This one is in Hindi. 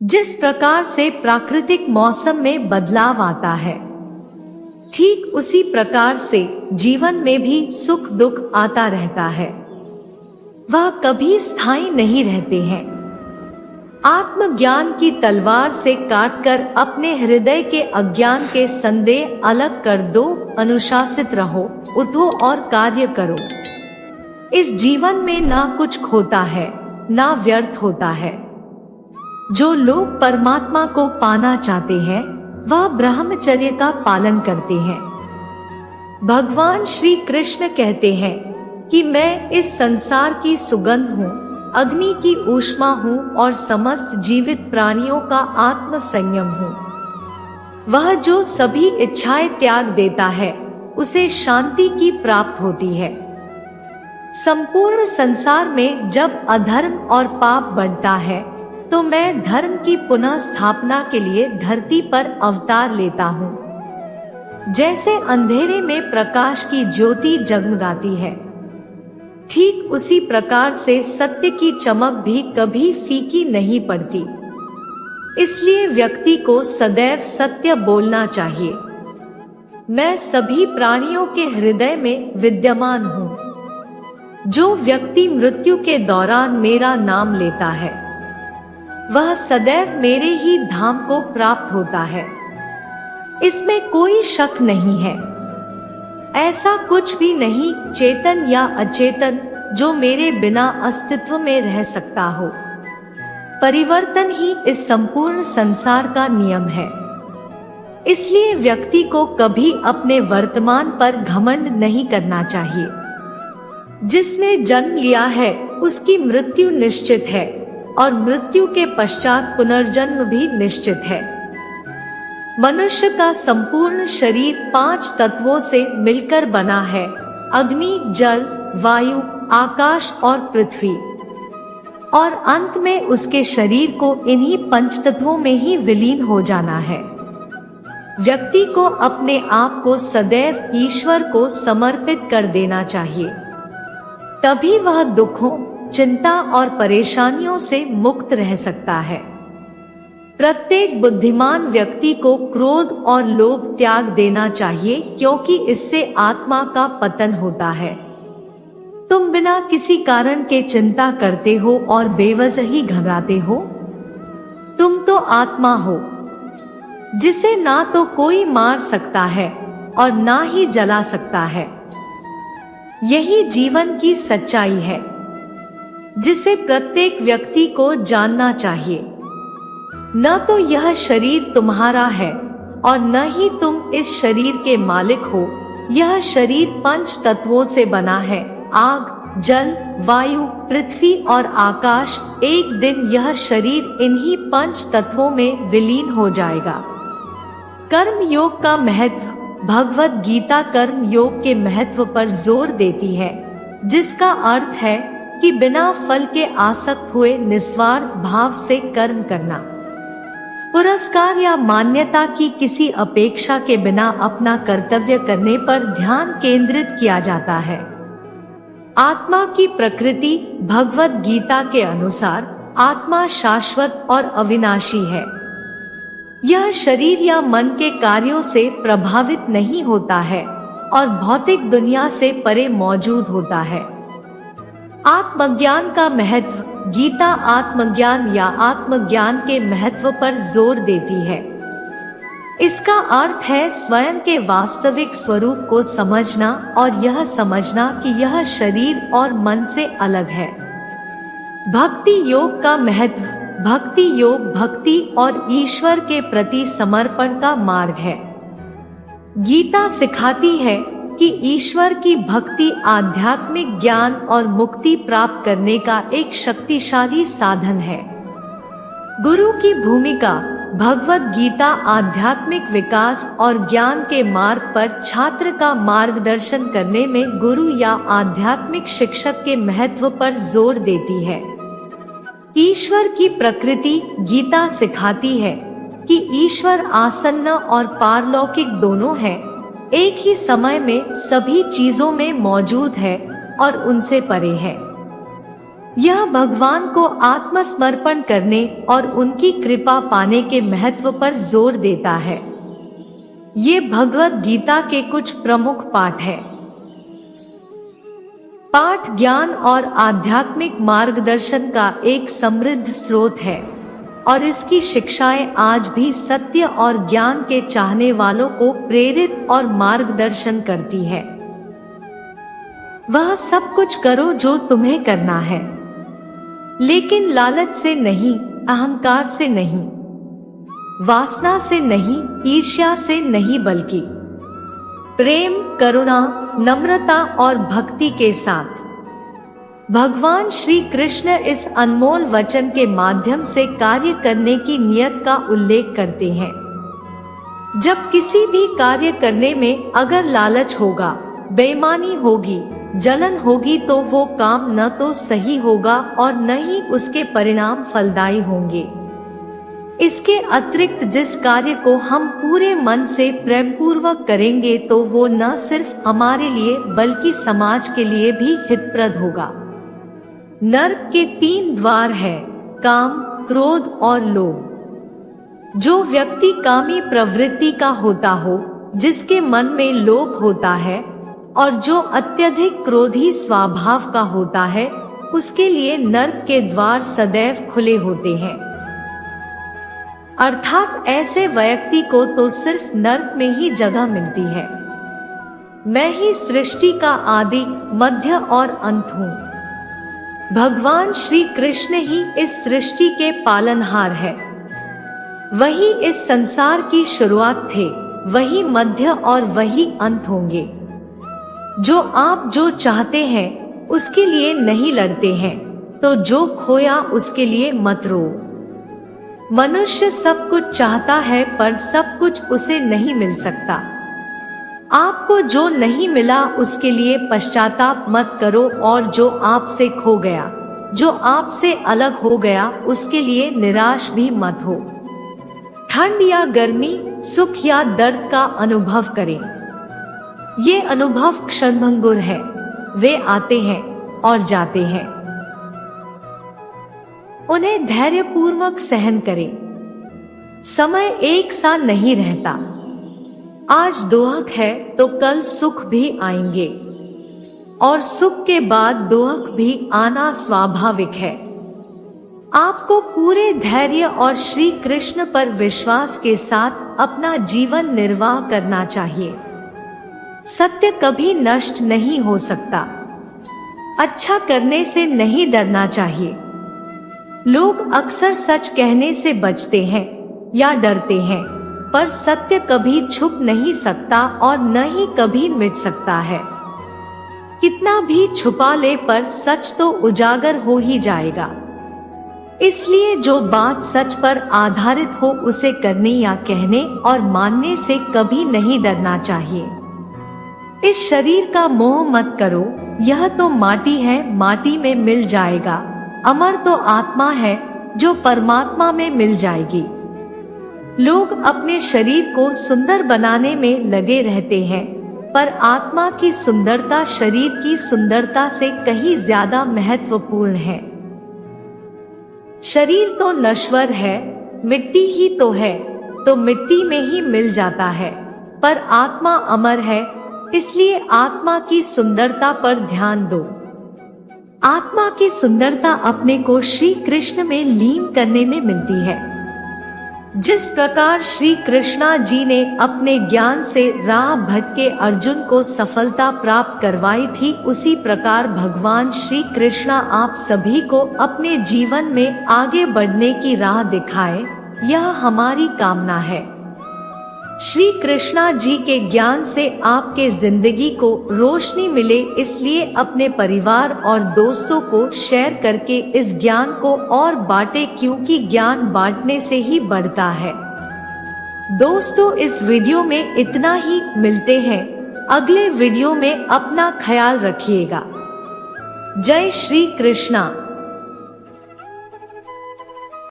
जिस प्रकार से प्राकृतिक मौसम में बदलाव आता है, ठीक उसी प्रकार से जीवन में भी सुख दुख आता रहता है। वह कभी स्थायी नहीं रहते हैं। आत्मज्ञान की तलवार से काटकर अपने हृदय के अज्ञान के संदेह अलग कर दो। अनुशासित रहो, उठो और कार्य करो। इस जीवन में ना कुछ खोता है, ना व्यर्थ होता है। जो लोग परमात्मा को पाना चाहते हैं, वह ब्रह्मचर्य का पालन करते हैं। भगवान श्री कृष्ण कहते हैं कि मैं इस संसार की सुगंध हूँ, अग्नि की ऊष्मा हूँ और समस्त जीवित प्राणियों का आत्म संयम हूँ। वह जो सभी इच्छाएं त्याग देता है, उसे शांति की प्राप्त होती है। संपूर्ण संसार में जब अधर्म और पाप बढ़ता है, तो मैं धर्म की पुनः स्थापना के लिए धरती पर अवतार लेता हूँ। जैसे अंधेरे में प्रकाश की ज्योति जगमगाती है, ठीक उसी प्रकार से सत्य की चमक भी कभी फीकी नहीं पड़ती। इसलिए व्यक्ति को सदैव सत्य बोलना चाहिए। मैं सभी प्राणियों के हृदय में विद्यमान हूँ। जो व्यक्ति मृत्यु के दौरान मेरा नाम लेता है, वह सदैव मेरे ही धाम को प्राप्त होता है। इसमें कोई शक नहीं है। ऐसा कुछ भी नहीं, चेतन या अचेतन, जो मेरे बिना अस्तित्व में रह सकता हो। परिवर्तन ही इस संपूर्ण संसार का नियम है। इसलिए व्यक्ति को कभी अपने वर्तमान पर घमंड नहीं करना चाहिए। जिसने जन्म लिया है, उसकी मृत्यु निश्चित है और मृत्यु के पश्चात पुनर्जन्म भी निश्चित है। मनुष्य का संपूर्ण शरीर 5 तत्वों से मिलकर बना है: अग्नि, जल, वायु, आकाश और पृथ्वी। और अंत में उसके शरीर को इन्हीं 5 तत्वों में ही विलीन हो जाना है। व्यक्ति को अपने आप को सदैव ईश्वर को समर्पित कर देना चाहिए। तभी वह दुखों, चिंता और परेशानियों से मुक्त रह सकता है। प्रत्येक बुद्धिमान व्यक्ति को क्रोध और लोभ त्याग देना चाहिए, क्योंकि इससे आत्मा का पतन होता है। तुम बिना किसी कारण के चिंता करते हो और बेवजह ही घबराते हो। तुम तो आत्मा हो, जिसे ना तो कोई मार सकता है और ना ही जला सकता है। यही जीवन की सच्चाई है, जिसे प्रत्येक व्यक्ति को जानना चाहिए। न तो यह शरीर तुम्हारा है और न ही तुम इस शरीर के मालिक हो। यह शरीर 5 तत्वों से बना है: आग, जल, वायु, पृथ्वी और आकाश। एक दिन यह शरीर इन्हीं 5 तत्वों में विलीन हो जाएगा। कर्म योग का महत्व। भगवत गीता कर्म योग के महत्व पर जोर देती है, जिसका अर्थ है कि बिना फल के आसक्त हुए निस्वार्थ भाव से कर्म करना। पुरस्कार या मान्यता की किसी अपेक्षा के बिना अपना कर्तव्य करने पर ध्यान केंद्रित किया जाता है। आत्मा की प्रकृति। भगवत गीता के अनुसार आत्मा शाश्वत और अविनाशी है। यह शरीर या मन के कार्यों से प्रभावित नहीं होता है और भौतिक दुनिया से परे मौजूद होता है। आत्मज्ञान का महत्व। गीता आत्मज्ञान या आत्मज्ञान के महत्व पर जोर देती है। इसका अर्थ है स्वयं के वास्तविक स्वरूप को समझना और यह समझना कि यह शरीर और मन से अलग है। भक्ति योग का महत्व। भक्ति योग भक्ति और ईश्वर के प्रति समर्पण का मार्ग है। गीता सिखाती है कि ईश्वर की भक्ति आध्यात्मिक ज्ञान और मुक्ति प्राप्त करने का एक शक्तिशाली साधन है। गुरु की भूमिका। भगवत गीता आध्यात्मिक विकास और ज्ञान के मार्ग पर छात्र का मार्गदर्शन करने में गुरु या आध्यात्मिक शिक्षक के महत्व पर जोर देती है। ईश्वर की प्रकृति। गीता सिखाती है कि ईश्वर आसन्न और पारलौकिक दोनों है, एक ही समय में सभी चीजों में मौजूद है और उनसे परे है। यह भगवान को आत्मसमर्पण करने और उनकी कृपा पाने के महत्व पर जोर देता है। ये भगवत गीता के कुछ प्रमुख पाठ है। पाठ ज्ञान और आध्यात्मिक मार्गदर्शन का एक समृद्ध स्रोत है और इसकी शिक्षाएं आज भी सत्य और ज्ञान के चाहने वालों को प्रेरित और मार्गदर्शन करती है। वह सब कुछ करो जो तुम्हें करना है, लेकिन लालच से नहीं, अहंकार से नहीं, वासना से नहीं, ईर्ष्या से नहीं, बल्कि प्रेम, करुणा, नम्रता और भक्ति के साथ। भगवान श्री कृष्ण इस अनमोल वचन के माध्यम से कार्य करने की नियत का उल्लेख करते हैं। जब किसी भी कार्य करने में अगर लालच होगा, बेईमानी होगी, जलन होगी, तो वो काम न तो सही होगा और न ही उसके परिणाम फलदायी होंगे। इसके अतिरिक्त जिस कार्य को हम पूरे मन से प्रेम पूर्वक करेंगे तो वो न सिर्फ हमारे लिए बल्कि समाज के लिए भी हितप्रद होगा। नरक के 3 द्वार है, काम, क्रोध और लोभ। जो व्यक्ति कामी प्रवृत्ति का होता हो, जिसके मन में लोभ होता है और जो अत्यधिक क्रोधी स्वभाव का होता है, उसके लिए नरक के द्वार सदैव खुले होते हैं। अर्थात ऐसे व्यक्ति को तो सिर्फ नरक में ही जगह मिलती है। मैं ही सृष्टि का आदि, मध्य और अंत हूँ। भगवान श्री कृष्ण ही इस सृष्टि के पालनहार है। वही इस संसार की शुरुआत थे, वही मध्य और वही अंत होंगे। जो चाहते हैं उसके लिए नहीं लड़ते हैं, तो जो खोया उसके लिए मत रो। मनुष्य सब कुछ चाहता है पर सब कुछ उसे नहीं मिल सकता। आपको जो नहीं मिला उसके लिए पश्चाताप मत करो, और जो आपसे खो गया, जो आपसे अलग हो गया, उसके लिए निराश भी मत हो। ठंड या गर्मी, सुख या दर्द का अनुभव करें। ये अनुभव क्षणभंगुर है, वे आते हैं और जाते हैं। उन्हें धैर्यपूर्वक सहन करें। समय एक सा नहीं रहता। आज दुख है तो कल सुख भी आएंगे, और सुख के बाद दुख भी आना स्वाभाविक है। आपको पूरे धैर्य और श्री कृष्ण पर विश्वास के साथ अपना जीवन निर्वाह करना चाहिए। सत्य कभी नष्ट नहीं हो सकता। अच्छा करने से नहीं डरना चाहिए। लोग अक्सर सच कहने से बचते हैं या डरते हैं, पर सत्य कभी छुप नहीं सकता और न ही कभी मिट सकता है। कितना भी छुपा ले पर सच तो उजागर हो ही जाएगा। इसलिए जो बात सच पर आधारित हो उसे करने या कहने और मानने से कभी नहीं डरना चाहिए। इस शरीर का मोह मत करो, यह तो माटी है, माटी में मिल जाएगा। अमर तो आत्मा है जो परमात्मा में मिल जाएगी। लोग अपने शरीर को सुंदर बनाने में लगे रहते हैं, पर आत्मा की सुंदरता शरीर की सुंदरता से कहीं ज्यादा महत्वपूर्ण है। शरीर तो नश्वर है, मिट्टी ही तो है, तो मिट्टी में ही मिल जाता है, पर आत्मा अमर है, इसलिए आत्मा की सुंदरता पर ध्यान दो। आत्मा की सुंदरता अपने को श्री कृष्ण में लीन करने में मिलती है। जिस प्रकार श्री कृष्णा जी ने अपने ज्ञान से राह भटके अर्जुन को सफलता प्राप्त करवाई थी, उसी प्रकार भगवान श्री कृष्णा आप सभी को अपने जीवन में आगे बढ़ने की राह दिखाए, यह हमारी कामना है। श्री कृष्णा जी के ज्ञान से आपके जिंदगी को रोशनी मिले, इसलिए अपने परिवार और दोस्तों को शेयर करके इस ज्ञान को और बांटे, क्योंकि ज्ञान बांटने से ही बढ़ता है। दोस्तों, इस वीडियो में इतना ही। मिलते हैं अगले वीडियो में। अपना ख्याल रखिएगा। जय श्री कृष्णा।